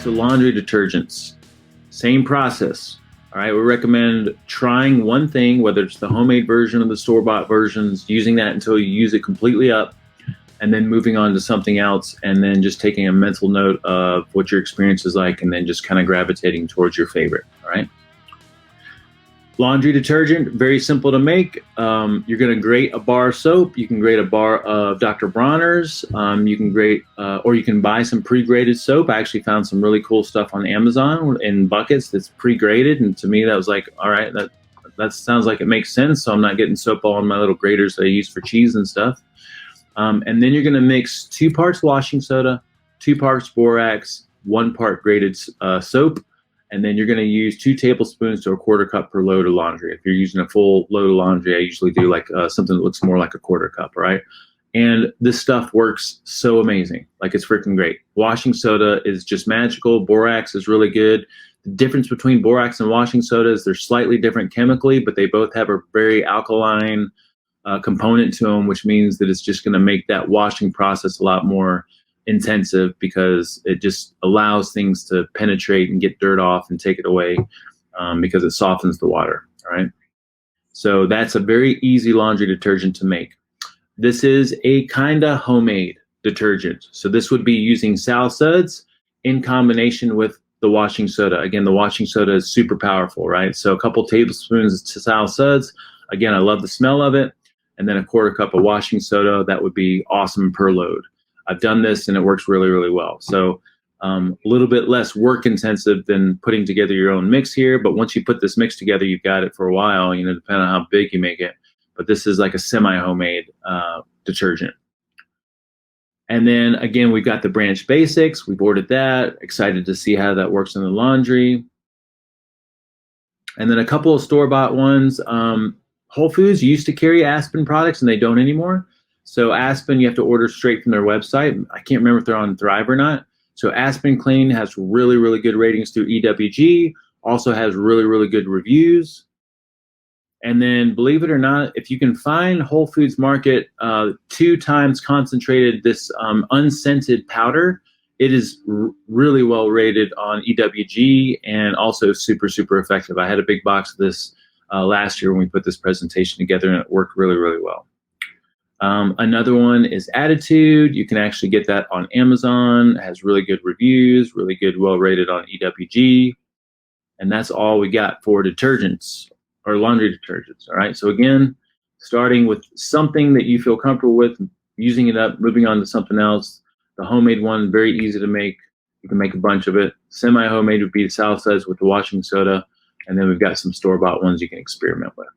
so laundry detergents, same process. All right, we recommend trying one thing, whether it's the homemade version or the store-bought versions, using that until you use it completely up, and then moving on to something else, and then just taking a mental note of what your experience is like, and then just kind of gravitating towards your favorite. All right. Laundry detergent, very simple to make. You're going to grate a bar of soap. You can grate a bar of Dr. Bronner's. You can grate, or you can buy some pre-grated soap. I actually found some really cool stuff on Amazon in buckets that's pre-grated, and to me that was like, all right, that sounds like it makes sense. So I'm not getting soap all on my little graters that I use for cheese and stuff. And then you're going to mix 2 parts washing soda, 2 parts borax, 1 part grated soap. And then you're going to use 2 tablespoons to a 1/4 cup per load of laundry. If you're using a full load of laundry, I usually do like something that looks more like a 1/4 cup, right? And this stuff works so amazing. Like, it's freaking great. Washing soda is just magical. Borax is really good. The difference between borax and washing soda is they're slightly different chemically, but they both have a very alkaline component to them, which means that it's just going to make that washing process a lot more intensive, because it just allows things to penetrate and get dirt off and take it away, because it softens the water. All right. So that's a very easy laundry detergent to make. This is a kind of homemade detergent. So this would be using Sal suds in combination with the washing soda. Again, the washing soda is super powerful, right? So a couple tablespoons of Sal suds. Again, I love the smell of it. And then a 1/4 cup of washing soda. That would be awesome per load. I've done this and it works really, really well. So a little bit less work intensive than putting together your own mix here. But once you put this mix together, you've got it for a while, depending on how big you make it. But this is like a semi-homemade detergent. And then again, we've got the Branch Basics. We've ordered that. Excited to see how that works in the laundry. And then a couple of store-bought ones. Whole Foods used to carry Aspen products and they don't anymore. So Aspen, you have to order straight from their website. I can't remember if they're on Thrive or not. So Aspen Clean has really, really good ratings through EWG, also has really, really good reviews. And then, believe it or not, if you can find Whole Foods Market 2 times concentrated, this unscented powder, it is really well rated on EWG and also super, super effective. I had a big box of this last year when we put this presentation together, and it worked really, really well. Another one is Attitude. You can actually get that on Amazon. It has really good reviews, really good, well rated on EWG. And that's all we got for detergents or laundry detergents. All right. So again, starting with something that you feel comfortable with, using it up, moving on to something else. The homemade one, very easy to make. You can make a bunch of it. Semi-homemade would be the Sal suds with the washing soda. And then we've got some store-bought ones you can experiment with.